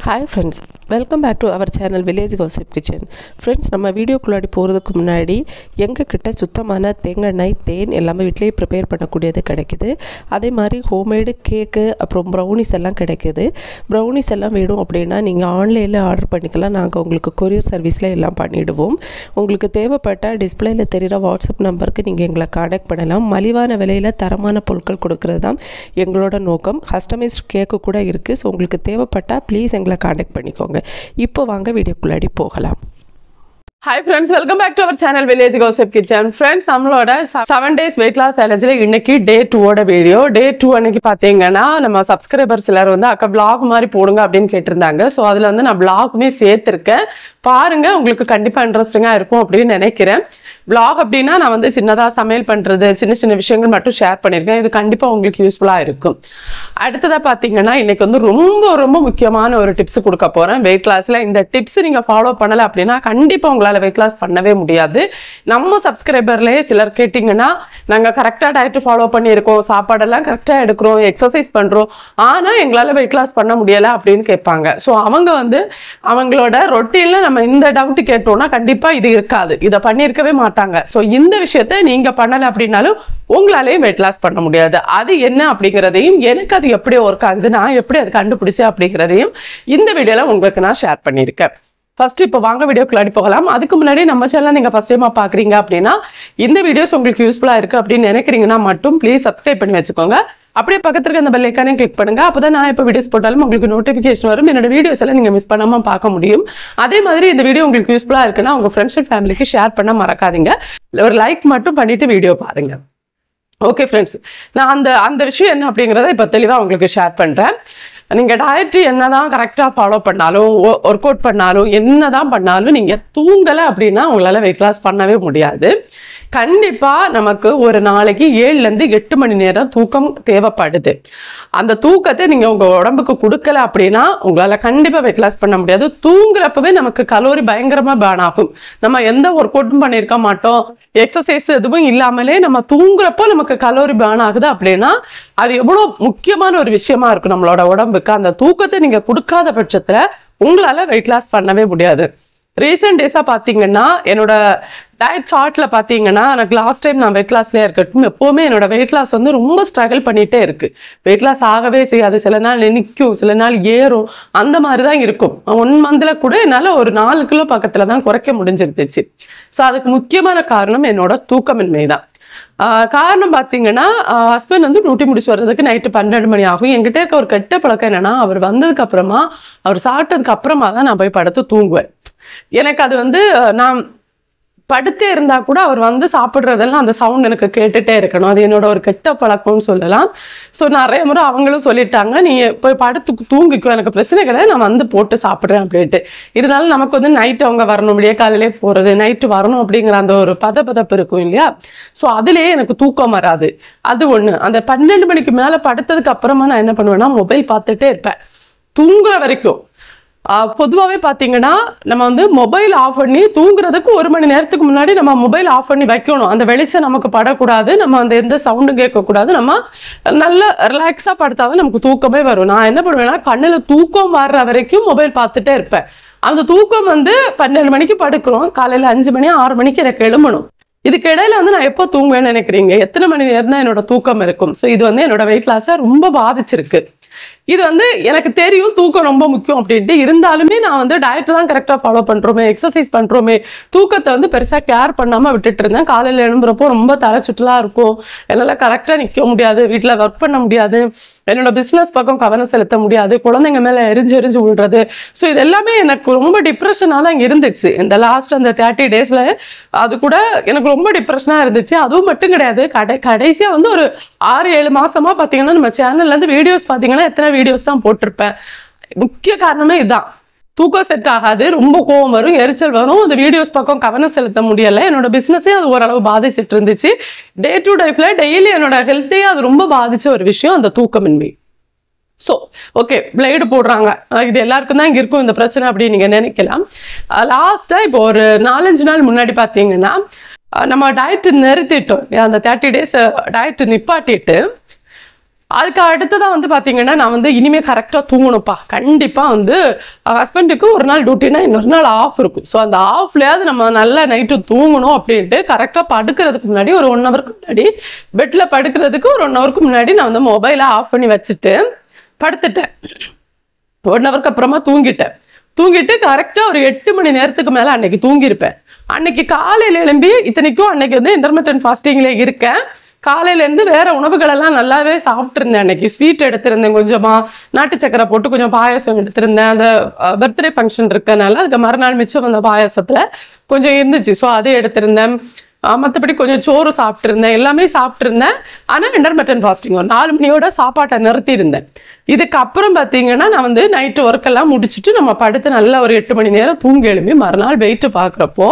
Hi friends, welcome back to our channel Village Gossip Kitchen. Friends, நம்ம வீடியோக்குள்ளாடி போகிறதுக்கு முன்னாடி எங்ககிட்ட சுத்தமான தேங்காய் தேன் எல்லாமே வீட்டிலேயே ப்ரிப்பேர் பண்ணக்கூடியது கிடைக்குது. அதே மாதிரி ஹோம்மேடு கேக்கு அப்புறம் ப்ரௌனிஸ் எல்லாம் கிடைக்குது. ப்ரௌனிஸ் எல்லாம் வேணும் அப்படின்னா நீங்கள் ஆன்லைனில் ஆர்டர் பண்ணிக்கலாம். நாங்கள் உங்களுக்கு கொரியர் சர்வீஸில் எல்லாம் பண்ணிவிடுவோம். உங்களுக்கு தேவைப்பட்ட டிஸ்பிளேயில் தெரிகிற வாட்ஸ்அப் நம்பருக்கு நீங்கள் எங்களை கான்டாக்ட் பண்ணலாம். மலிவான விலையில் தரமான பொருட்கள் கொடுக்கறது தான் எங்களோட நோக்கம். கஸ்டமைஸ்ட் கேக்கு கூட இருக்குது. ஸோ உங்களுக்கு தேவைப்பட்டால் ப்ளீஸ் எங்களை கான்டாக்ட் பண்ணிக்கோங்க. இப்போ வாங்க வீடியோக்குள்ளாடி போகலாம். Hi friends, welcome back to our channel Village Gossip Kitchen. Friends, நம்மளோட 7 days weight loss challenge-ல இன்னைக்கு day 2 ஓட வீடியோ. day 2 அன்னைக்கு பாத்தீங்கன்னா நம்ம சப்ஸ்கிரைபர்ஸ் எல்லாரும் வந்து அக்கா vlog மாதிரி போடுங்க அப்படின்னு கேட்டிருந்தாங்க. ஸோ அதுல வந்து நான் vlogமே சேர்த்திருக்கேன். பாருங்க, உங்களுக்கு கண்டிப்பா இன்ட்ரெஸ்டிங்கா இருக்கும் அப்படின்னு நினைக்கிறேன். vlog அப்படின்னா நான் வந்து சின்னதா சமையல் பண்றது சின்ன சின்ன விஷயங்கள் மட்டும் ஷேர் பண்ணிருக்கேன். இது கண்டிப்பா உங்களுக்கு யூஸ்ஃபுல்லா இருக்கும். அடுத்ததா பாத்தீங்கன்னா இன்னைக்கு வந்து ரொம்ப முக்கியமான ஒரு டிப்ஸ் கொடுக்க போறேன் வெயிட் லாஸ்ல. இந்த டிப்ஸ் நீங்க ஃபாலோ பண்ணல அப்படின்னா கண்டிப்பா உங்களால வெயிட் லாஸ் பண்ணவே முடியாது. நம்ம சப்ஸ்கிரைபர்லயே சிலர் கேட்டீங்கன்னா நாங்க கரெக்டா டயட் ஃபாலோ பண்ணியிருக்கோம், சாப்பாடெல்லாம் கரெக்டா எடுக்கிறோம், எக்ஸசைஸ் பண்றோம், ஆனா எங்களால வெயிட் லாஸ் பண்ண முடியல அப்படின்னு கேட்பாங்க. ஸோ அவங்க வந்து அவங்களோட ரொட்டீன்ல நம்ம இந்த டவுட் கேட்டோம்னா கண்டிப்பா இது இருக்காது, இதை பண்ணியிருக்கவே மாட்டாங்க. ஸோ இந்த விஷயத்த நீங்க பண்ணல அப்படின்னாலும் உங்களாலேயும் வெயிட் லாஸ் பண்ண முடியாது. அது என்ன அப்படிங்கிறதையும் எனக்கு அது எப்படி ஒர்க் ஆகுது, நான் எப்படி அதை கண்டுபிடிச்சேன் அப்படிங்கிறதையும் இந்த வீடியோல உங்களுக்கு நான் ஷேர் பண்ணியிருக்கேன். ஃபர்ஸ்ட் இப்போ வாங்க வீடியோக்குள்ளாடி போகலாம். அதுக்கு முன்னாடி நம்ம சேனல் நீங்க ஃபர்ஸ்ட் டைமா பாக்குறீங்க அப்படின்னா இந்த வீடியோஸ் உங்களுக்கு யூஸ்ஃபுல்லா இருக்கு அப்படின்னு நினைக்கிறீங்கன்னா மட்டும் ப்ளீஸ் சப்ஸ்கிரைப் பண்ணி வச்சுக்கோங்க. அப்படியே பக்கத்துல இருக்க அந்த பெல் ஐக்கானே கிளிக் பண்ணுங்க. அப்பதான் நான் இப்போ வீடியோஸ் போட்டாலும் உங்களுக்கு நோட்டிபிகேஷன் வரும். என்னோட வீடியோஸ் எல்லாம் நீங்க மிஸ் பண்ணாம பார்க்க முடியும். அதே மாதிரி இந்த வீடியோ உங்களுக்கு யூஸ்ஃபுல்லா இருக்குன்னா உங்க ஃப்ரெண்ட்ஸ் அண்ட் ஃபேமிலிக்கு ஷேர் பண்ண மறக்காதீங்க. ஒரு லைக் மட்டும் பண்ணிட்டு வீடியோ பாருங்க. ஓகே ஃப்ரெண்ட்ஸ், நான் அந்த விஷயம் என்ன அப்படிங்கிறத இப்போ தெளிவாக உங்களுக்கு ஷேர் பண்ணுறேன். நீங்கள் டயட் என்னதான் கரெக்டாக ஃபாலோ பண்ணாலும் ஒர்க் அவுட் பண்ணாலும் என்னதான் பண்ணாலும் நீங்கள் தூங்கலை அப்படின்னா உங்களால் வெயிட் லாஸ் பண்ணவே முடியாது. கண்டிப்பாக நமக்கு ஒரு நாளைக்கு 7லேருந்து 8 மணி நேரம் தூக்கம் தேவைப்படுது. அந்த தூக்கத்தை நீங்கள் உங்கள் உடம்புக்கு கொடுக்கல அப்படின்னா உங்களால் கண்டிப்பாக வெயிட் லாஸ் பண்ண முடியாது. தூங்குறப்பவே நமக்கு கலோரி பயங்கரமாக பேர்ன் ஆகும். நம்ம எந்த ஒர்க் அவுட்டும் பண்ணியிருக்க மாட்டோம், எக்ஸசைஸ் எதுவும் இல்லாமலே நம்ம தூங்குறப்போ நமக்கு கலோரி பேர்ன் ஆகுது அப்படின்னா அது எவ்வளோ முக்கியமான ஒரு விஷயமா இருக்கும் நம்மளோட உடம்புக்கு. அந்த தூக்கத்தை நீங்கள் கொடுக்காத பட்சத்தில் உங்களால் வெயிட் லாஸ் பண்ணவே முடியாது. ரீசெண்ட் டேஸாக பார்த்தீங்கன்னா என்னோட டயட் சார்ட்ல பார்த்தீங்கன்னா எனக்கு லாஸ்ட் டைம் நான் வெயிட் லாஸ்லேயே இருக்கட்டும் எப்போவுமே என்னோட வெயிட் லாஸ் வந்து ரொம்ப ஸ்ட்ரகிள் பண்ணிகிட்டே இருக்கு. வெயிட் லாஸ் ஆகவே செய்யாது, சில நாள் நிற்கும், சில நாள் ஏறும், அந்த மாதிரி தான் இருக்கும். 1 மந்த்ல கூட என்னால் ஒரு 4 கிலோ பக்கத்தில் தான் குறைக்க முடிஞ்சிருந்துச்சு. ஸோ அதுக்கு முக்கியமான காரணம் என்னோட தூக்கமின்மை தான். காரணம் பார்த்தீங்கன்னா ஹஸ்பண்ட் வந்து டியூட்டி முடிச்சு வர்றதுக்கு நைட்டு 12 மணி ஆகும். என்கிட்ட இருக்க ஒரு கெட்ட பழக்கம் என்னன்னா அவர் வந்ததுக்கு அப்புறமா அவர் சாப்பிட்டதுக்கு அப்புறமா தான் நான் போய் படுத்து தூங்குவேன். எனக்கு அது வந்து நான் படுத்தே இருந்தா கூட அவர் வந்து சாப்பிட்றதெல்லாம் அந்த சவுண்ட் எனக்கு கேட்டுட்டே இருக்கணும். அது என்னோட ஒரு கெட்ட பழக்கம்னு சொல்லலாம். ஸோ நிறைய முறை அவங்களும் சொல்லிட்டாங்க, நீ போய் படுத்து தூங்கிக்கோ, எனக்கு பிரச்சனை கிடையாது, நான் வந்து போட்டு சாப்பிட்றேன் அப்படின்ட்டு. இருந்தாலும் நமக்கு வந்து நைட்டு அவங்க வரணும், விடிய காலையிலே போகிறது, நைட்டு வரணும் அப்படிங்கிற அந்த ஒரு பதப்பதப்பு இருக்கும் இல்லையா. ஸோ அதுலேயே எனக்கு தூக்கம் வராது. அது ஒன்று. அந்த 12 மணிக்கு மேலே படுத்ததுக்கு அப்புறமா நான் என்ன பண்ணுவேன்னா மொபைல் பார்த்துட்டே இருப்பேன் தூங்குற வரைக்கும். பொதுவாகவே பார்த்தீங்கன்னா நம்ம வந்து மொபைல் ஆஃப் பண்ணி தூங்குறதுக்கு 1 மணி நேரத்துக்கு முன்னாடி நம்ம மொபைல் ஆஃப் பண்ணி வைக்கணும். அந்த வெளிச்சம் நமக்கு படக்கூடாது, நம்ம அந்த எந்த சவுண்டும் கேட்கக்கூடாது, நம்ம நல்ல ரிலாக்ஸாக படுத்தாதான் நமக்கு தூக்கமே வரும். நான் என்ன பண்ணுவேன்னா கண்ணில் தூக்கம் வர்ற வரைக்கும் மொபைல் பார்த்துட்டே இருப்பேன். அந்த தூக்கம் வந்து 12 மணிக்கு படுக்கிறோம், காலையில் 5 மணி 6 மணிக்கு எனக்கு எழும்பணும். இதுக்கு இடையில வந்து நான் எப்போ தூங்குவேன்னு நினைக்கிறீங்க? எத்தனை மணி நேரம் தான் என்னோட தூக்கம் இருக்கும்? ஸோ இது வந்து என்னோட வெயிட் லாஸை ரொம்ப பாதிச்சிருக்கு. இது வந்து எனக்கு தெரியும் தூக்கம் ரொம்ப முக்கியம் அப்படின்ட்டு, இருந்தாலுமே நான் வந்து டயட் தான் கரெக்டாக ஃபாலோ பண்ணுறோமே, எக்ஸசைஸ் பண்ணுறோமே, தூக்கத்தை வந்து பெருசாக கேர் பண்ணாமல் விட்டுட்டு இருந்தேன். காலையில் எழும்புறப்போ ரொம்ப தலை சுற்றலாக இருக்கும், என்னால் கரெக்டாக நிற்க முடியாது, வீட்டில் ஒர்க் பண்ண முடியாது, என்னோட பிஸ்னஸ் பக்கம் கவனம் செலுத்த முடியாது, குழந்தைங்க மேலே எரிஞ்சு விழுறது. ஸோ இது எல்லாமே எனக்கு ரொம்ப டிப்ரெஷனாக தான் இருந்துச்சு. இந்த லாஸ்ட் அந்த 30 டேஸில் அது கூட எனக்கு ரொம்ப டிப்ரெஷனாக இருந்துச்சு. அதுவும் மட்டும் கிடையாது, கடைசியாக வந்து ஒரு 6-7 மாசமா பார்த்தீங்கன்னா நம்ம சேனல்லேருந்து வீடியோஸ் பார்த்தீங்கன்னா எத்தனை வீடியோஸ் தான் போட்டிருப்பேன். முக்கிய காரணமே இதுதான். தூக்கம் செட் ஆகாது, ரொம்ப கோவம் வரும், எரிச்சல் வரும், அந்த வீடியோஸ் பக்கம் கவனம் செலுத்த முடியலை. என்னோட பிஸ்னஸே அது ஓரளவு பாதிச்சுட்டு இருந்துச்சு. டே டு லைஃப்ல டெய்லி என்னோட ஹெல்த்தையே அது ரொம்ப பாதிச்ச ஒரு விஷயம் அந்த தூக்கமின்மை. ஸோ ஓகே, பிளேடு போடுறாங்க, இது எல்லாருக்கும் தான் இங்கே இருக்கும் இந்த பிரச்சனை அப்படின்னு நீங்கள் நினைக்கலாம். லாஸ்ட்டாக இப்போ ஒரு 4-5 நாள் முன்னாடி பார்த்தீங்கன்னா நம்ம டயட் நிறுத்திட்டோம். அந்த 30 டேஸ் டயட் நிப்பாட்டிட்டு அதுக்கு அடுத்ததான் வந்து பார்த்தீங்கன்னா நான் வந்து இனிமேல் கரெக்டாக தூங்கணும்ப்பா. கண்டிப்பாக வந்து ஹஸ்பண்டுக்கு ஒரு நாள் டியூட்டினா இன்னொரு நாள் ஆஃப் இருக்கும். ஸோ அந்த ஆஃப்லேயாவது நம்ம நல்லா நைட்டு தூங்கணும் அப்படின்ட்டு கரெக்டாக படுக்கிறதுக்கு முன்னாடி ஒரு 1 ஹவருக்கு முன்னாடி பெட்டில் படுக்கிறதுக்கு ஒரு 1 ஹவருக்கு முன்னாடி நான் வந்து மொபைலை ஆஃப் பண்ணி வச்சுட்டு படுத்துட்டேன். 1 ஹவருக்கு அப்புறமா தூங்கிட்டு கரெக்டாக ஒரு 8 மணி நேரத்துக்கு மேலே அன்னைக்கு தூங்கியிருப்பேன். அன்னைக்கு காலையில் எழும்பி இத்தனைக்கும் அன்னைக்கு வந்து இன்டர்மிட்டன்ட் ஃபாஸ்டிங்ல இருக்கேன். காலையிலேருந்து வேற உணவுகள் எல்லாம் நல்லாவே சாப்பிட்டுருந்தேன். அன்னைக்கு ஸ்வீட் எடுத்திருந்தேன், கொஞ்சமா நாட்டு சக்கரை போட்டு கொஞ்சம் பாயாசம் எடுத்திருந்தேன். அந்த பர்த்டே ஃபங்க்ஷன் இருக்கனால அதுக்கு மறுநாள் மிச்சம் வந்த பாயாசத்துல கொஞ்சம் இருந்துச்சு. ஸோ அதை எடுத்திருந்தேன். மற்றபடி கொஞ்சம் சோறு சாப்பிட்டுருந்தேன், எல்லாமே சாப்பிட்டுருந்தேன். ஆனால் இன்டர்மிட்டன்ட் ஃபாஸ்டிங் ஒரு 4 மணியோட சாப்பாட்டை நிறுத்தியிருந்தேன். இதுக்கப்புறம் பார்த்தீங்கன்னா நான் வந்து நைட்டு ஒர்க்கெல்லாம் முடிச்சுட்டு நம்ம படுத்து நல்லா ஒரு 8 மணி நேரம் தூங்கி எழுப்பி மறுநாள் வெயிட்டு பார்க்குறப்போ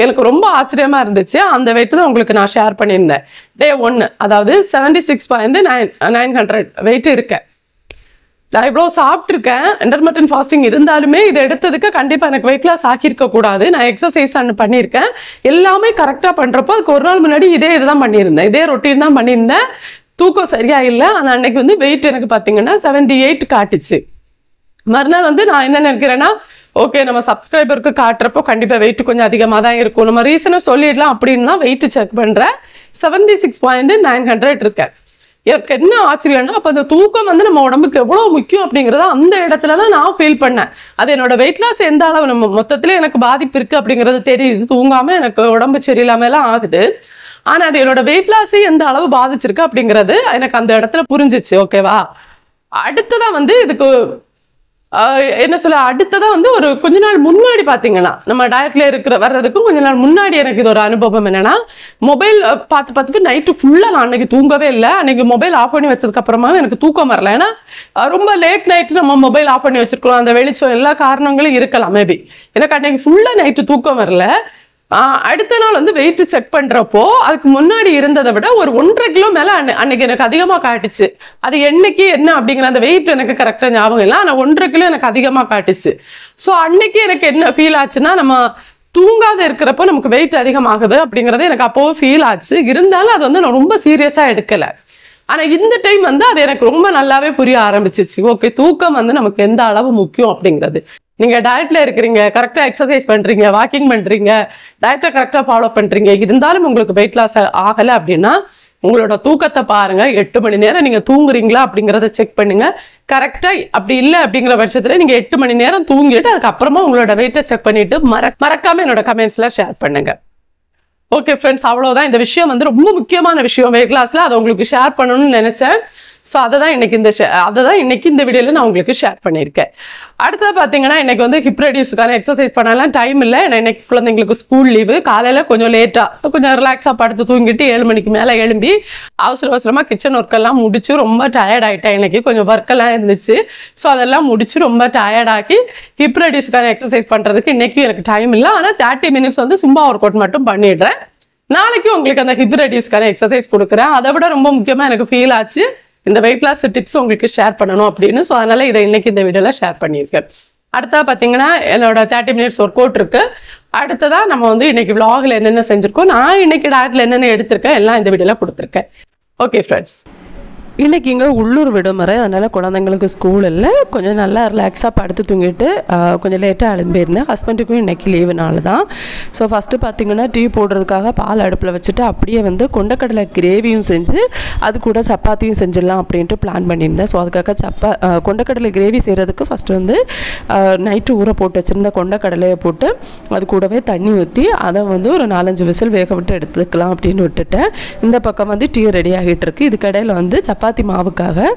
எனக்கு ரொம்ப ஆச்சரியமா இருந்துச்சு. அந்த வெயிட்டு தான் உங்களுக்கு நான் ஷேர் பண்ணியிருந்தேன். டே 1 அதாவது 76.900 வெயிட் இருக்கேன். நான் இவ்வளோ சாப்பிட்ருக்கேன். இன்டர்மிட்டன்ட் ஃபாஸ்டிங் இருந்தாலுமே இதை எடுத்ததுக்கு கண்டிப்பாக எனக்கு வெயிட் லாஸ் ஆக்கியிருக்க கூடாது. நான் எக்ஸசைஸ் பண்ணியிருக்கேன், எல்லாமே கரெக்டாக பண்ணுறப்போ அதுக்கு ஒரு நாள் முன்னாடி இதுதான் பண்ணியிருந்தேன், இதே ரொட்டீன் தான் பண்ணியிருந்தேன். தூக்கம் சரியா இல்லை. ஆனால் அன்னைக்கு வந்து வெயிட் எனக்கு பார்த்தீங்கன்னா 78 காட்டுச்சு. மறுநாள் வந்து நான் என்ன நினைக்கிறேன்னா, ஓகே நம்ம சப்ஸ்கிரைபருக்கு காட்டுறப்போ கண்டிப்பாக வெயிட் கொஞ்சம் அதிகமாக தான் இருக்கும், நம்ம ரீசனை சொல்லிடலாம் அப்படின்னு தான் வெயிட் செக் பண்ணுறேன். 76.900 இருக்கேன். எனக்கு என்ன ஆச்சரியம்னா, அப்போ அந்த தூக்கம் வந்து நம்ம உடம்புக்கு எவ்வளோ முக்கியம் அப்படிங்கிறத அந்த இடத்துல தான் நான் ஃபீல் பண்ணேன். அது என்னோட வெயிட் லாஸ் எந்த அளவு நம்ம மொத்தத்தில் எனக்கு பாதிப்பு இருக்குது அப்படிங்கிறது தெரியுது. தூங்காமல் எனக்கு உடம்பு சரியில்லாமலாம் ஆகுது. ஆனால் அது என்னோட வெயிட் லாஸே எந்த அளவு பாதிச்சிருக்கு அப்படிங்கிறது எனக்கு அந்த இடத்துல புரிஞ்சிச்சு. ஓகேவா? அடுத்ததான் வந்து இதுக்கு என்ன சொல்ல, அடுத்ததான் வந்து ஒரு கொஞ்ச நாள் முன்னாடி பார்த்தீங்கன்னா நம்ம டயட்ல வர்றதுக்கும் கொஞ்ச நாள் முன்னாடி எனக்கு இது ஒரு அனுபவம் என்னன்னா, மொபைல் பார்த்து நைட்டு ஃபுல்லாக நான் அன்னைக்கு தூங்கவே இல்லை. அன்னைக்கு மொபைல் ஆஃப் பண்ணி வச்சதுக்கு அப்புறமா எனக்கு தூக்கம் வரல. ஏன்னா ரொம்ப லேட் நைட்டு நம்ம மொபைல் ஆஃப் பண்ணி வச்சிருக்கோம், அந்த வெளிச்சம் எல்லா காரணங்களும் இருக்கலாம் மேபி. எனக்கு அன்னைக்கு ஃபுல்லாக நைட்டு தூக்கம் வரல. அடுத்த நாள் வந்து வெயிட் செக் பண்றப்போ அதுக்கு முன்னாடி இருந்ததை விட ஒரு 1.5 கிலோ மேல அன்னைக்கு எனக்கு அதிகமா காட்டுச்சு. அது என்னைக்கு என்ன அப்படிங்கிற அந்த வெயிட் எனக்கு கரெக்டா ஞாபகம் இல்லை, ஆனா 1.5 கிலோ எனக்கு அதிகமா காட்டுச்சு. ஸோ அன்னைக்கு எனக்கு என்ன ஃபீல் ஆச்சுன்னா, நம்ம தூங்காத இருக்கிறப்போ நமக்கு வெயிட் அதிகமாகுது அப்படிங்கிறது எனக்கு அப்போவே ஃபீல் ஆச்சு. இருந்தாலும் அது வந்து நான் ரொம்ப சீரியஸா எடுக்கல. ஆனா இந்த டைம் வந்து அது எனக்கு ரொம்ப நல்லாவே புரிய ஆரம்பிச்சிச்சு. ஓகே, தூக்கம் வந்து நமக்கு எந்த அளவு முக்கியம் அப்படிங்கிறது. நீங்க டயட்ல இருக்கிறீங்க, கரெக்டா எக்ஸசைஸ் பண்றீங்க, வாக்கிங் பண்றீங்க, டயட்டை கரெக்டா ஃபாலோ பண்றீங்க, இருந்தாலும் உங்களுக்கு வெயிட் லாஸ் ஆகலை அப்படின்னா உங்களோட தூக்கத்தை பாருங்க. 8 மணி நேரம் நீங்க தூங்குறீங்களா அப்படிங்கிறத செக் பண்ணுங்க. கரெக்டா அப்படி இல்லை அப்படிங்கிற பட்சத்துல நீங்க 8 மணி நேரம் தூங்கிட்டு அதுக்கப்புறமா உங்களோட வெயிட்டை செக் பண்ணிட்டு மறக்காம என்னோட கமெண்ட்ஸ்ல ஷேர் பண்ணுங்க. ஓகே ஃப்ரெண்ட்ஸ், அவ்வளோதான். இந்த விஷயம் வந்து ரொம்ப முக்கியமான விஷயம் வெயிட் லாஸ்ல, அதை உங்களுக்கு ஷேர் பண்ணணும்னு நினைச்சேன். ஸோ அதை தான் இன்னைக்கு இந்த வீடியோவில் நான் உங்களுக்கு ஷேர் பண்ணியிருக்கேன். அடுத்தது பார்த்தீங்கன்னா இன்னைக்கு வந்து ஹிப் ரெடியூஸுக்கான எக்ஸசைஸ் பண்ணலாம் டைம் இல்லை. ஏன்னா இன்னைக்கு குழந்தைங்களுக்கு ஸ்கூல் லீவு. காலையில் கொஞ்சம் லேட்டாக கொஞ்சம் ரிலாக்ஸாக படுத்து தூங்கிட்டு 7 மணிக்கு மேலே எழும்பி அவசரமாக கிச்சன் ஒர்க்கெல்லாம் முடிச்சு ரொம்ப டயர்ட் ஆகிட்டேன். இன்னைக்கு கொஞ்சம் ஒர்க்கெல்லாம் இருந்துச்சு. ஸோ அதெல்லாம் முடிச்சு ரொம்ப டயர்டாக்கி ஹிப் ரெடியூஸுக்கான எக்ஸசைஸ் பண்ணுறதுக்கு இன்னைக்கும் எனக்கு டைம் இல்லை. ஆனால் 30 மினிட்ஸ் வந்து சும்மா ஒர்க் அவுட் மட்டும் பண்ணிடுறேன். நாளைக்கு உங்களுக்கு அந்த ஹிப் ரெடியூஸ்க்கான எக்ஸசைஸ் கொடுக்குறேன். அதை விட ரொம்ப முக்கியமாக எனக்கு ஃபீல் ஆச்சு இந்த வெயிட் லாஸ் டிப்ஸ் உங்களுக்கு ஷேர் பண்ணணும் அப்படின்னு. ஸோ அதனால இதை இன்னைக்கு இந்த வீடியோவில் ஷேர் பண்ணியிருக்கேன். அடுத்தா பார்த்தீங்கன்னா என்னோட 30 மினிட்ஸ் ஒர்க் அவுட் இருக்கு. அடுத்ததான் நம்ம வந்து இன்னைக்கு விளாகில் என்னென்ன செஞ்சுருக்கோம், நான் இன்னைக்கு டயட்ல என்னென்ன எடுத்திருக்கேன் எல்லாம் இந்த வீடியோவில் கொடுத்துருக்கேன். ஓகே ஃப்ரெண்ட்ஸ், இன்றைக்கி இங்கே உள்ளூர் விடுமுறை, அதனால் குழந்தைங்களுக்கு ஸ்கூல் இல்லை. கொஞ்சம் நல்லா ரிலாக்ஸாக படுத்து தூங்கிட்டு கொஞ்சம் லேட்டாக எழும்பியிருந்தேன். ஹஸ்பண்டுக்கும் இன்றைக்கி லீவுனால தான். ஸோ ஃபஸ்ட்டு பார்த்திங்கன்னா டீ போடுறதுக்காக பால் அடுப்பில் வச்சுட்டு அப்படியே வந்து கொண்டக்கடலை கிரேவியும் செஞ்சு அது கூட சப்பாத்தியும் செஞ்சிடலாம் அப்படின்ட்டு பிளான் பண்ணியிருந்தேன். ஸோ அதுக்காக கொண்டக்கடலை கிரேவி செய்கிறதுக்கு ஃபஸ்ட்டு வந்து நைட்டு ஊற போட்டு வச்சுருந்த கொண்டக்கடலையை போட்டு அது கூடவே தண்ணி ஊற்றி அதை வந்து ஒரு 4-5 விசில் வேக விட்டு எடுத்துக்கலாம் அப்படின்னு விட்டுட்டேன். இந்த பக்கம் வந்து டீ ரெடி ஆகிட்டு இருக்கு. இதுக்கடையில் வந்து சப்பாத்தி மாவுக்காக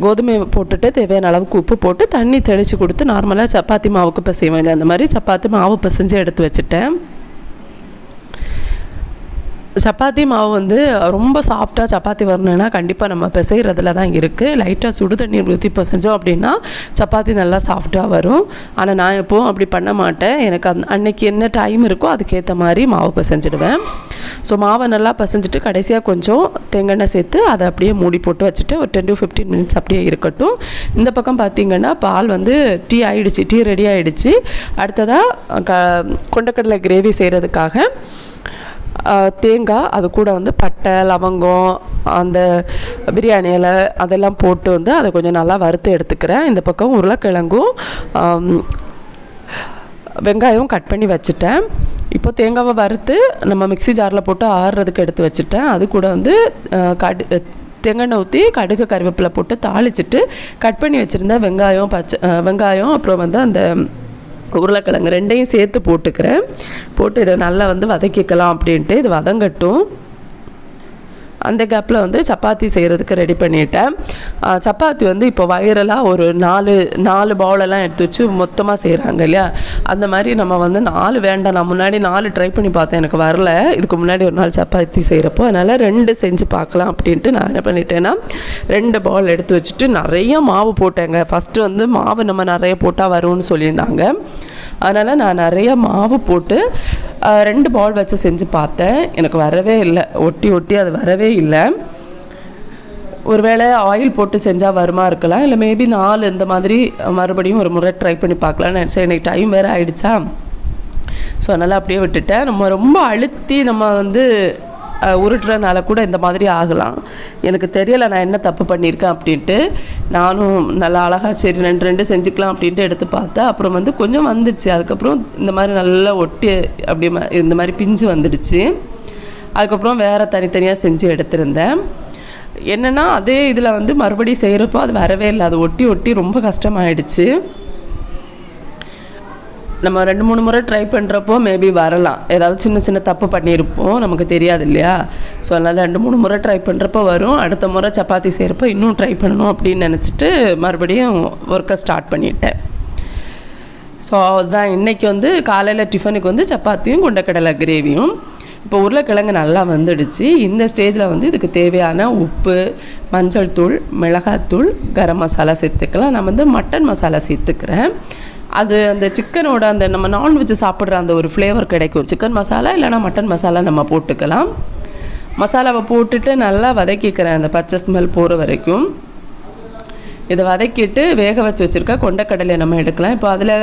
கோதுமை போட்டுட்டு தேவையான அளவுக்கு உப்பு போட்டு தண்ணி தெளித்து கொடுத்து நார்மலாக சப்பாத்தி மாவுக்கு பிசைவேன் அந்த மாதிரி சப்பாத்தி மாவு பிசைஞ்சு எடுத்து வச்சுட்டேன். சப்பாத்தி மாவு வந்து ரொம்ப சாஃப்டாக சப்பாத்தி வரணுன்னா கண்டிப்பாக நம்ம பிசைகிறதுல தான் இருக்குது. லைட்டாக சுடு தண்ணீர் ஊற்றி பிசைஞ்சோம் அப்படின்னா சப்பாத்தி நல்லா சாஃப்டாக வரும். ஆனால் நான் எப்போவும் அப்படி பண்ண மாட்டேன். எனக்கு அன்னைக்கு என்ன டைம் இருக்கோ அதுக்கேற்ற மாதிரி மாவு பிசைஞ்சிடுவேன். ஸோ மாவை நல்லா பிசைஞ்சிட்டு கடைசியாக கொஞ்சம் தேங்காய் சேர்த்து அதை அப்படியே மூடி போட்டு வச்சுட்டு ஒரு 10 to 15 மினிட்ஸ் அப்படியே இருக்கட்டும். இந்த பக்கம் பார்த்திங்கன்னா பால் வந்து டீ ரெடி ஆகிடுச்சு. அடுத்ததாக கொண்டக்கடலை கிரேவி செய்கிறதுக்காக தேங்காய், அது கூட வந்து பட்டை, லவங்கம், அந்த பிரியாணி இலை அதெல்லாம் போட்டு வந்து அதை கொஞ்சம் நல்லா வறுத்து எடுத்துக்கிறேன். இந்த பக்கம் உருளைக்கிழங்கும் வெங்காயம் கட் பண்ணி வச்சுட்டேன். இப்போ தேங்காவை வறுத்து நம்ம மிக்ஸி ஜாரில் போட்டு ஆறுறதுக்கு எடுத்து வச்சுட்டேன். அது கூட வந்து தேங்காய் ஊற்றி கடுகு கருவேப்பிலை போட்டு தாளிச்சிட்டு கட் பண்ணி வச்சுருந்தேன் வெங்காயம் அப்புறம் வந்து அந்த உருளைக்கிழங்கு ரெண்டையும் சேர்த்து போட்டுக்கிறேன். போட்டு இதை நல்லா வந்து வதக்கிக்கலாம் அப்படின்ட்டு இது வதங்கட்டும். அந்த கேப்பில் வந்து சப்பாத்தி செய்கிறதுக்கு ரெடி பண்ணிட்டேன். சப்பாத்தி வந்து இப்போ வைரலாக ஒரு 4 பவுலெல்லாம் எடுத்து வச்சு மொத்தமாக செய்கிறாங்க இல்லையா, அந்த மாதிரி நம்ம வந்து 4 வேண்டாம். நான் முன்னாடி 4 ட்ரை பண்ணி பார்த்தேன், எனக்கு வரல. இதுக்கு முன்னாடி ஒரு நாள் சப்பாத்தி செய்கிறப்போ அதனால் 2 செஞ்சு பார்க்கலாம் அப்படின்ட்டு நான் என்ன பண்ணிட்டேன்னா 2 பவுல் எடுத்து வச்சுட்டு நிறைய மாவு போட்டேங்க. ஃபஸ்ட்டு வந்து மாவு நம்ம நிறைய போட்டால் வரும்னு சொல்லியிருந்தாங்க. அதனால் நான் நிறைய மாவு போட்டு 2 பவுல் வச்சு செஞ்சு பார்த்தேன். எனக்கு வரவே இல்லை, ஒட்டி அது வரவே இல்லை. ஒருவேளை ஆயில் போட்டு செஞ்சால் வருமா இருக்கலாம், இல்லை மேபி 4 இந்த மாதிரி மறுபடியும் ஒரு முறை ட்ரை பண்ணி பார்க்கலான்னு நினச்சேன். எனக்கு டைம் வேறு ஆகிடுச்சா, ஸோ அதனால் அப்படியே விட்டுட்டேன். நம்ம ரொம்ப அழுத்தி நம்ம வந்து உருட்டுறதுனால கூட இந்த மாதிரி ஆகலாம். எனக்கு தெரியலை நான் என்ன தப்பு பண்ணியிருக்கேன் அப்படின்ட்டு. நானும் நல்லா அழகாக சரி 2 செஞ்சுக்கலாம் அப்படின்ட்டு எடுத்து பார்த்தேன். அப்புறம் வந்து கொஞ்சம் வந்துடுச்சு. அதுக்கப்புறம் இந்த மாதிரி நல்லா ஒட்டி அப்படி இந்த மாதிரி பிஞ்சு வந்துடுச்சு. அதுக்கப்புறம் வேறு தனித்தனியாக செஞ்சு எடுத்திருந்தேன். என்னென்னா அதே இதில் வந்து மறுபடியும் செய்கிறப்போ அது வரவே இல்லை, அது ஒட்டி ரொம்ப கஷ்டமாயிடுச்சு. நம்ம 2-3 முறை ட்ரை பண்ணுறப்போ மேபி வரலாம், ஏதாவது சின்ன தப்பு பண்ணியிருப்போம், நமக்கு தெரியாது இல்லையா. ஸோ அதனால் 2-3 முறை ட்ரை பண்ணுறப்போ வரும். அடுத்த முறை சப்பாத்தி செய்கிறப்போ இன்னும் ட்ரை பண்ணணும் அப்படின்னு நினச்சிட்டு மறுபடியும் ஒர்க்கை ஸ்டார்ட் பண்ணிட்டேன். ஸோ அதுதான் இன்றைக்கி வந்து காலையில் டிஃபனுக்கு வந்து சப்பாத்தியும் கொண்டக்கடலை கிரேவியும். இப்போ உருளைக்கிழங்கு நல்லா வந்துடுச்சு. இந்த ஸ்டேஜில் வந்து இதுக்கு தேவையான உப்பு, மஞ்சள் தூள், மிளகாத்தூள், கரம் மசாலா சேர்த்துக்கலாம். நான் வந்து மட்டன் மசாலா சேர்த்துக்கிறேன். அது அந்த சிக்கனோட அந்த நம்ம நான்வெஜ் சாப்பிட்ற அந்த ஒரு ஃப்ளேவர் கிடைக்கும். சிக்கன் மசாலா இல்லைனா மட்டன் மசாலா நம்ம போட்டுக்கலாம். மசாலாவை போட்டுட்டு நல்லா வதக்கிக்கிறேன் அந்த பச்சை ஸ்மெல் போகிற வரைக்கும். இதை வதக்கிட்டு வேக வச்சு வச்சுருக்க கொண்டக்கடலையை நம்ம எடுக்கலாம். இப்போ அதில்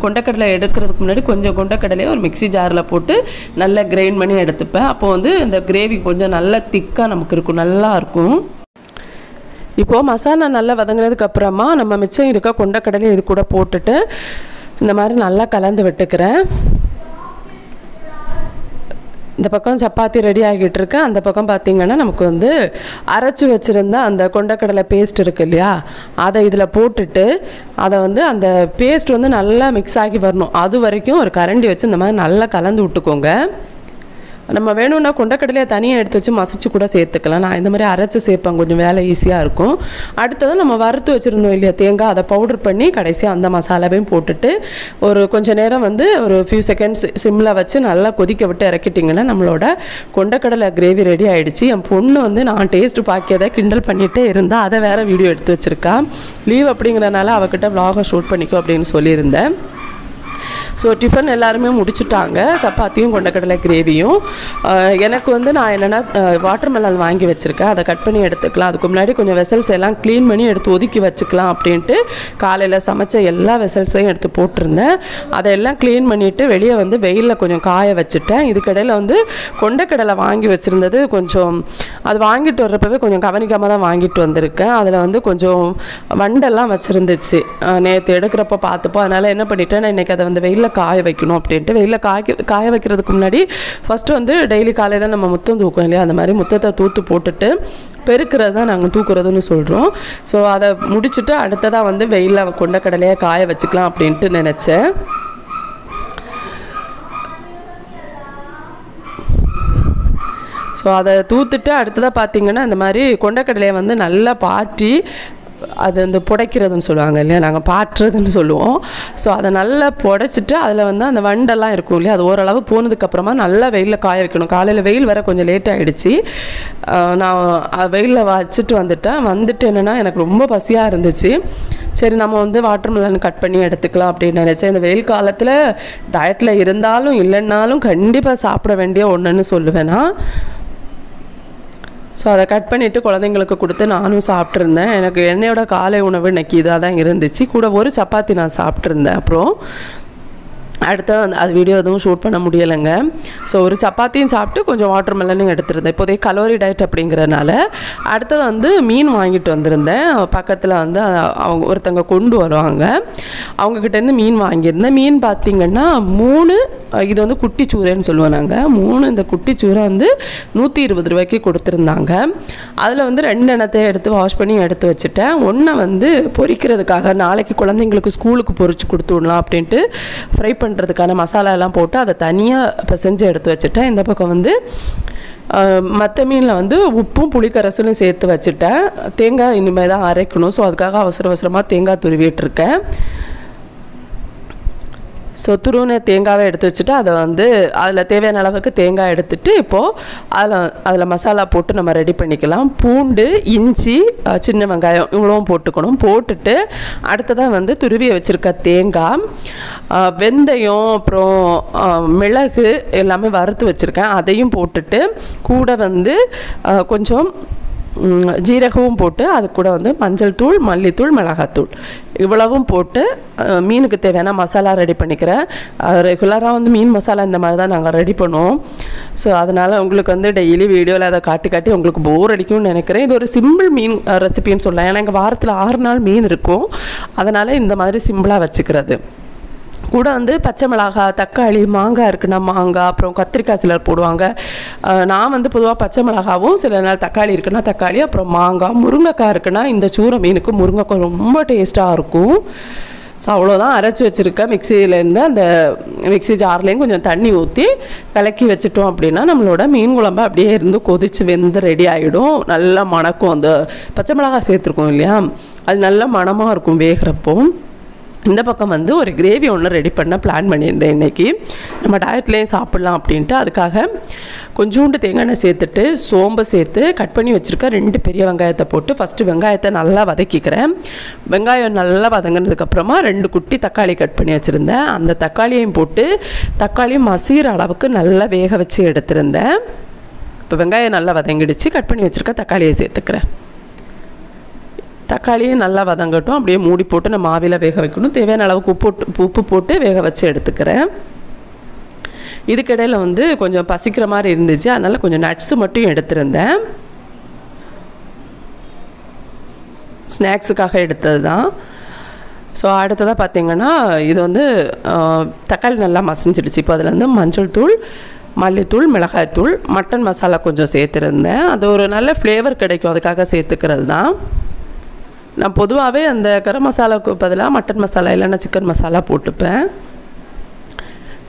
கொண்டக்கடலை எடுக்கிறதுக்கு முன்னாடி கொஞ்சம் கொண்டக்கடலையை ஒரு மிக்ஸி ஜாரில் போட்டு நல்லா கிரைண்ட் பண்ணி எடுத்துப்பேன். அப்போது வந்து இந்த கிரேவி கொஞ்சம் நல்லா திக்காக நமக்கு இருக்கும், நல்லாயிருக்கும். இப்போது மசாலா நல்லா வதங்கினதுக்கு அப்புறமா நம்ம மிச்சம் இருக்க கொண்டக்கடலை இது கூட போட்டுட்டு இந்த மாதிரி நல்லா கலந்து விட்டுக்கிறேன். இந்த பக்கம் சப்பாத்தி ரெடி ஆகிட்டு இருக்கு. அந்த பக்கம் பார்த்திங்கன்னா நமக்கு வந்து அரைச்சி வச்சுருந்த அந்த கொண்டக்கடலை பேஸ்ட் இருக்குது இல்லையா, அதை இதில் போட்டுட்டு அதை வந்து அந்த பேஸ்ட் வந்து நல்லா மிக்ஸ் ஆகி வரணும். அது வரைக்கும் ஒரு கரண்டி வச்சு இந்த மாதிரி நல்லா கலந்து விட்டுக்கோங்க. நம்ம வேணும்னா கொண்டக்கடலையை தனியாக எடுத்து வச்சு மசிச்சு கூட சேர்த்துக்கலாம். நான் இந்த மாதிரி அரைச்சி சேர்ப்பேன், கொஞ்சம் வேலை ஈஸியாக இருக்கும். அடுத்தது நம்ம வறுத்து வச்சுருந்தோம் இல்லையா தேங்காய், அதை பவுடர் பண்ணி கடைசியாக அந்த மசாலாவையும் போட்டுட்டு ஒரு கொஞ்சம் நேரம் வந்து ஒரு ஃபியூ செகண்ட்ஸ் சிம்மில் வச்சு நல்லா கொதிக்க விட்டு இறக்கிட்டிங்கன்னா நம்மளோட கொண்டக்கடலை கிரேவி ரெடி ஆகிடுச்சு. என் பொண்ணு வந்து நான் டேஸ்ட்டு பாக்கியதை கிண்டல் பண்ணிகிட்டே இருந்தால் அதை வேறு வீடியோ எடுத்து வச்சுருக்கா. லீவ் அப்படிங்கிறனால அவகிட்ட விலாகை ஷூட் பண்ணிக்கோ அப்படின்னு சொல்லியிருந்தேன். ஸோ டிஃபன் எல்லாருமே முடிச்சுட்டாங்க, சப்பாத்தியும் கொண்டக்கடலை கிரேவியும். எனக்கு வந்து நான் என்னென்னா வாட்டர்மெலன் வாங்கி வச்சுருக்கேன், அதை கட் பண்ணி எடுத்துக்கலாம். அதுக்கு முன்னாடி கொஞ்சம் வெசல்ஸ் எல்லாம் க்ளீன் பண்ணி எடுத்து ஒதுக்கி வச்சுக்கலாம் அப்படின்ட்டு காலையில் சமைச்ச எல்லா வெசல்ஸையும் எடுத்து போட்டிருந்தேன். அதையெல்லாம் க்ளீன் பண்ணிவிட்டு வெளியே வந்து வெயிலில் கொஞ்சம் காய வச்சுட்டேன். இதுக்கடையில் வந்து கொண்டக்கடலை வாங்கி வச்சுருந்தது கொஞ்சம், அது வாங்கிட்டு வர்றப்பவே கொஞ்சம் கவனிக்காமல் தான் வாங்கிட்டு வந்திருக்கேன். அதில் வந்து கொஞ்சம் வண்டெல்லாம் வச்சுருந்துச்சு நேற்று எடுக்கிறப்ப பார்த்துப்போ. அதனால் என்ன பண்ணிட்டேன், நான் இன்றைக்கி அதை வந்து வெயிலில் காய வைக்கணும் அப்படின்ட்டு வெயிலில் காய வைக்கிறதுக்கு முன்னாடி ஃபஸ்ட்டு வந்து டெய்லி காலையில் நம்ம முத்தம் தூக்குவோம் இல்லையா, அந்த மாதிரி முத்தத்தை தூத்து போட்டுட்டு பெருக்கிறது தான் நாங்கள் தூக்குறதுன்னு சொல்கிறோம். ஸோ அதை முடிச்சுட்டு அடுத்ததாக வந்து வெயிலில் கொண்டக்கடலையை காய வச்சுக்கலாம் அப்படின்ட்டு நினச்சேன். ஸோ அதை தூத்துட்டு அடுத்ததாக பார்த்திங்கன்னா இந்த மாதிரி கொண்டக்கடலையை வந்து நல்லா பாட்டி அது வந்து புடைக்கிறதுன்னு சொல்லுவாங்க இல்லையா, நாங்கள் பாட்டுறதுன்னு சொல்லுவோம். ஸோ அதை நல்லா புடைச்சிட்டு அதில் வந்து அந்த வண்டெல்லாம் இருக்கும் இல்லையா, அது ஓரளவு போனதுக்கப்புறமா நல்லா வெயிலில் காய வைக்கணும். காலையில் வெயில் வர கொஞ்சம் லேட் ஆகிடுச்சு. நான் வெயிலில் வச்சுட்டு வந்துட்டு என்னென்னா எனக்கு ரொம்ப பசியாக இருந்துச்சு. சரி நம்ம வந்து வாட்டர்மெலன் கட் பண்ணி எடுத்துக்கலாம் அப்படின்னு நினச்சேன். இந்த வெயில் காலத்தில் டயட்டில் இருந்தாலும் இல்லைன்னாலும் கண்டிப்பாக சாப்பிட வேண்டிய ஒன்றுன்னு சொல்லுவேன்னா. ஸோ அதை கட் பண்ணிவிட்டு குழந்தைங்களுக்கு கொடுத்து நானும் சாப்பிட்ருந்தேன். எனக்கு என்னையோட காலை உணவு இன்றைக்கி இதாக தான் இருந்துச்சு. கூட ஒரு சப்பாத்தி நான் சாப்பிட்ருந்தேன். அப்புறம் அடுத்து அது வீடியோ எதுவும் ஷூட் பண்ண முடியலைங்க. ஸோ ஒரு சப்பாத்தியும் சாப்பிட்டு கொஞ்சம் வாட்டர் மெலனும் எடுத்துருந்தேன். இப்போதைய கலோரி டயட் அப்படிங்கிறதுனால. அடுத்தது வந்து மீன் வாங்கிட்டு வந்திருந்தேன். பக்கத்தில் வந்து அவங்க ஒருத்தங்க கொண்டு வருவாங்க, அவங்கக்கிட்டேருந்து மீன் வாங்கியிருந்தேன். மீன் பார்த்திங்கன்னா 3, இது வந்து குட்டி சூரைன்னு சொல்லுவோம் நாங்கள், 3 இந்த குட்டி சூரை வந்து 120 ரூபாய்க்கு கொடுத்துருந்தாங்க. அதில் வந்து 2 எண்ணத்தை எடுத்து வாஷ் பண்ணி எடுத்து வச்சுட்டேன். ஒன்றை வந்து பொரிக்கிறதுக்காக நாளைக்கு குழந்தைங்களுக்கு ஸ்கூலுக்கு பொரிச்சு கொடுத்து விடலாம் அப்படின்ட்டு ஃப்ரை பண்ணுறதுக்கான மசாலா எல்லாம் போட்டு அதை தனியாக பிசைஞ்சு எடுத்து வச்சுட்டேன். இந்த பக்கம் வந்து மற்ற மீனில் வந்து உப்பும் புளிக்கரசலும் சேர்த்து வச்சுட்டேன். தேங்காய் இனிமேல் தான் அரைக்கணும். ஸோ அதுக்காக அவசரமாக தேங்காய் துருவிட்டுருக்கேன். ஸோ துருவின தேங்காவை எடுத்து வச்சுட்டு அதை வந்து அதில் தேவையான அளவுக்கு தேங்காய் எடுத்துகிட்டு இப்போது அதில் மசாலா போட்டு நம்ம ரெடி பண்ணிக்கலாம். பூண்டு, இஞ்சி, சின்ன வெங்காயம் இவ்வளவும் போட்டுக்கணும். போட்டுட்டு அடுத்ததாக வந்து துருவியை வச்சுருக்க தேங்காய், வெந்தயம், அப்புறம் மிளகு எல்லாமே வறுத்து வச்சுருக்கேன், அதையும் போட்டுட்டு கூட வந்து கொஞ்சம் ஜீரகமும் போட்டு அது கூட வந்து மஞ்சள் தூள், மல்லித்தூள், மிளகாத்தூள் இவ்வளவும் போட்டு மீனுக்கு தேவையான மசாலா ரெடி பண்ணிக்கிறேன். ரெகுலராக வந்து மீன் மசாலா இந்த மாதிரி தான் நாங்கள் ரெடி பண்ணுவோம். ஸோ அதனால் உங்களுக்கு வந்து டெய்லி வீடியோவில் அதை காட்டி உங்களுக்கு போர் அடிக்கும்னு நினைக்கிறேன். இது ஒரு சிம்பிள் மீன் ரெசிபின்னு சொல்லலாம். ஏன்னா எங்கள் வாரத்தில் 6 நாள் மீன் இருக்கும், அதனால் இந்த மாதிரி சிம்பிளாக வச்சுக்கிறது. கூட வந்து பச்சை மிளகாய், தக்காளி, மாங்காய் இருக்குன்னா மாங்காய், அப்புறம் கத்திரிக்காய் சிலர் போடுவாங்க. நான் வந்து பொதுவாக பச்சை மிளகாவும், சில நாள் தக்காளி இருக்குன்னா தக்காளி, அப்புறம் மாங்காய், முருங்கைக்காய் இருக்குன்னா இந்த சூரை மீனுக்கு முருங்கைக்காய் ரொம்ப டேஸ்ட்டாக இருக்கும். ஸோ அவ்வளோதான். அரைச்சி வச்சுருக்க மிக்சியிலேருந்து அந்த மிக்சி ஜார்லேயும் கொஞ்சம் தண்ணி ஊற்றி கலக்கி வச்சுட்டோம் அப்படின்னா நம்மளோட மீன் குழம்பு அப்படியே இருந்து கொதித்து வெந்து ரெடி ஆகிடும். நல்லா மணக்கும். அந்த பச்சை மிளகாய் சேர்த்துருக்கோம் இல்லையா, அது நல்லா மணமாக இருக்கும் வேகிறப்போ. இந்த பக்கம் வந்து ஒரு கிரேவி ஒன்று ரெடி பண்ண பிளான் பண்ணியிருந்தேன். இன்றைக்கி நம்ம டயட்லேயும் சாப்பிட்லாம் அப்படின்ட்டு அதுக்காக கொஞ்சோண்டு தேங்காய் எண்ணெய் சேர்த்துட்டு சோம்பு சேர்த்து கட் பண்ணி வச்சுருக்க 2 பெரிய வெங்காயத்தை போட்டு ஃபஸ்ட்டு வெங்காயத்தை நல்லா வதக்கிக்கிறேன். வெங்காயம் நல்லா வதங்கினதுக்கப்புறமா 2 குட்டி தக்காளி கட் பண்ணி வச்சுருந்தேன், அந்த தக்காளியையும் போட்டு தக்காளியும் மசிகிற அளவுக்கு நல்லா வேக வச்சு எடுத்திருந்தேன். இப்போ வெங்காயம் நல்லா வதங்கிடுச்சு. கட் பண்ணி வச்சுருக்க தக்காளியை சேர்த்துக்கிறேன். தக்காளியும் நல்லா வதங்கட்டும். அப்படியே மூடி போட்டு நம்ம ஆவியில் வேக வைக்கணும். தேவையான அளவுக்கு உப்பு போட்டு வேக வச்சு எடுத்துக்கிறேன். இதுக்கிடையில் வந்து கொஞ்சம் பசிக்கிற மாதிரி இருந்துச்சு, அதனால் கொஞ்சம் நட்ஸு மட்டும் எடுத்திருந்தேன். ஸ்நாக்ஸுக்காக எடுத்தது தான். ஸோ அடுத்ததாக பார்த்திங்கன்னா இது வந்து தக்காளி நல்லா மசிஞ்சிடுச்சு. இப்போ அதில் வந்து மஞ்சள் தூள், மல்லித்தூள், மிளகாய்த்தூள், மட்டன் மசாலா கொஞ்சம் சேர்த்துருந்தேன். அது ஒரு நல்ல ஃப்ளேவர் கிடைக்கும், அதுக்காக சேர்த்துக்கிறது தான். நான் பொதுவாகவே அந்த கரம் மசாலாவுக்கு பதிலாக மட்டன் மசாலா இல்லைன்னா சிக்கன் மசாலா போட்டுப்பேன்.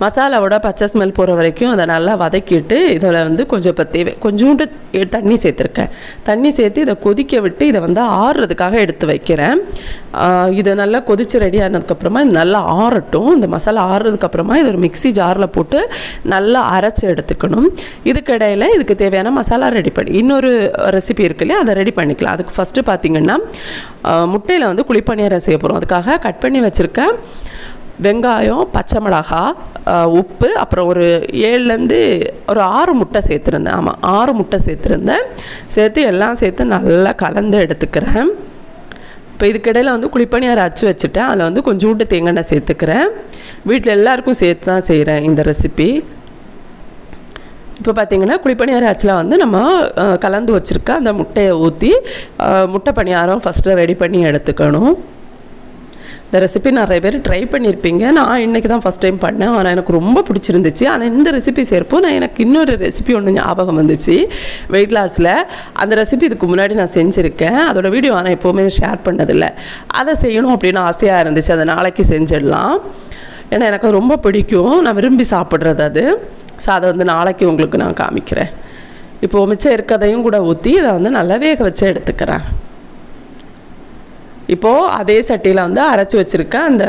மசாலாவோட பச்சை ஸ்மெல் போகிற வரைக்கும் அதை நல்லா வதக்கிட்டு இதில் வந்து கொஞ்சம் இப்போ கொஞ்சோண்டு தண்ணி சேர்த்துருக்கேன். தண்ணி சேர்த்து இதை கொதிக்க விட்டு இதை வந்து ஆறுறதுக்காக எடுத்து வைக்கிறேன். இதை நல்லா கொதித்து ரெடி ஆனதுக்கப்புறமா இது நல்லா ஆறட்டும். இந்த மசாலா ஆறுறதுக்கப்புறமா இது ஒரு மிக்சி ஜாரில் போட்டு நல்லா அரைச்சி எடுத்துக்கணும். இதுக்கிடையில் இதுக்கு தேவையான மசாலா ரெடி பண்ணி இன்னொரு ரெசிபி இருக்கு இல்லையா, அதை ரெடி பண்ணிக்கலாம். அதுக்கு ஃபஸ்ட்டு பார்த்திங்கன்னா முட்டையில் வந்து குழிப்பணியாரம் செய்ய போகிறோம். அதுக்காக கட் பண்ணி வச்சுருக்கேன் வெங்காயம், பச்சை மிளகாய், உப்பு, அப்புறம் ஒரு 7லேருந்து ஒரு 6 முட்டை சேர்த்துருந்தேன். ஆமாம், 6 முட்டை சேர்த்துருந்தேன். சேர்த்து எல்லாம் சேர்த்து நல்லா கலந்து எடுத்துக்கிறேன். இப்போ இதுக்கிடையில் வந்து குழிப்பணியாரம் அரைச்சி வச்சுட்டேன். அதில் வந்து கொஞ்சோண்டு தேங்காய் எண்ணெய் சேர்த்துக்கிறேன். வீட்டில் எல்லாருக்கும் சேர்த்து தான் செய்கிறேன் இந்த ரெசிபி. இப்போ பார்த்திங்கன்னா குழிப்பணியாரம் அரைச்சில் வந்து நம்ம கலந்து வச்சுருக்க அந்த முட்டையை ஊற்றி முட்டை பணியாரம் ஃபஸ்ட்டு ரெடி பண்ணி எடுத்துக்கணும். இந்த ரெசிபி நிறைய பேர் ட்ரை பண்ணியிருப்பீங்க. நான் இன்றைக்கி தான் ஃபஸ்ட் டைம் பண்ணேன், ஆனால் எனக்கு ரொம்ப பிடிச்சிருந்துச்சு. ஆனால் இந்த ரெசிபி சேர்ப்போம் நான் எனக்கு இன்னொரு ரெசிபி ஒன்று ஞாபகம் வந்துச்சு வெயிட் லாஸில். அந்த ரெசிபி இதுக்கு முன்னாடி நான் செஞ்சுருக்கேன், அதோட வீடியோ ஆனால் எப்போவுமே ஷேர் பண்ணதில்லை. அதை செய்யணும் அப்படின்னு ஆசையாக இருந்துச்சு. அதை நாளைக்கு செஞ்சிடலாம், ஏன்னா எனக்கு ரொம்ப பிடிக்கும், நான் விரும்பி சாப்பிட்றது அது. ஸோ அதை வந்து நாளைக்கு உங்களுக்கு நான் காமிக்கிறேன். இப்போது மிச்சம் இருக்கதையும் கூட ஊற்றி இதை வந்து நல்லா வேக வச்சு எடுத்துக்கிறேன். இப்போது அதே சட்டியில் வந்து அரைச்சி வச்சுருக்க அந்த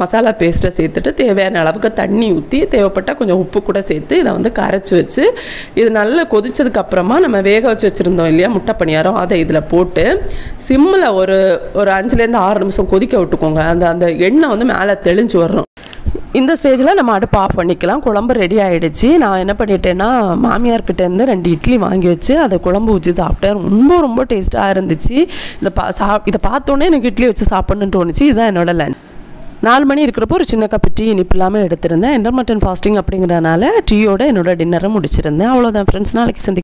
மசாலா பேஸ்ட்டை சேர்த்துட்டு தேவையான அளவுக்கு தண்ணி ஊற்றி தேவைப்பட்டால் கொஞ்சம் உப்பு கூட சேர்த்து இதை வந்து கரைச்சி வச்சு இது நல்லா கொதிச்சதுக்கப்புறமா நம்ம வேக வச்சு வச்சுருந்தோம் இல்லையா முட்டை பணியாரம், அதை இதில் போட்டு சிம்மில் ஒரு 5லேருந்து 6 நிமிஷம் கொதிக்க விட்டுக்கோங்க. அந்த எண்ணெய் வந்து மேலே தெளிஞ்சு வரணும். இந்த ஸ்டேஜில் நம்ம அடுப்பு ஆஃப் பண்ணிக்கலாம். குழம்பு ரெடி ஆகிடுச்சு. நான் என்ன பண்ணிட்டேன்னா மாமியார்கிட்டேருந்து 2 இட்லி வாங்கி வச்சு அதை குழம்பு ஊற்றி சாப்பிட்டேன். ரொம்ப ரொம்ப டேஸ்ட்டாக இருந்துச்சு. இதை பார்த்தோன்னே எனக்கு இட்லி வச்சு சாப்பிட்ணுன்னு தோணுச்சு. இதுதான் என்னோட லஞ்ச். 4 மணி இருக்கிறப்போ ஒரு சின்ன கப்பு டீ இனிப்பு இல்லாமல் எடுத்திருந்தேன். இன்டர்மிட்டன்ட் ஃபாஸ்டிங் அப்படிங்கிறனால டீயோட என்னோட டின்னரை முடிச்சிருந்தேன். அவ்வளோதான் ஃப்ரெண்ட்ஸ், நாளைக்கு சந்திக்கிறேன்.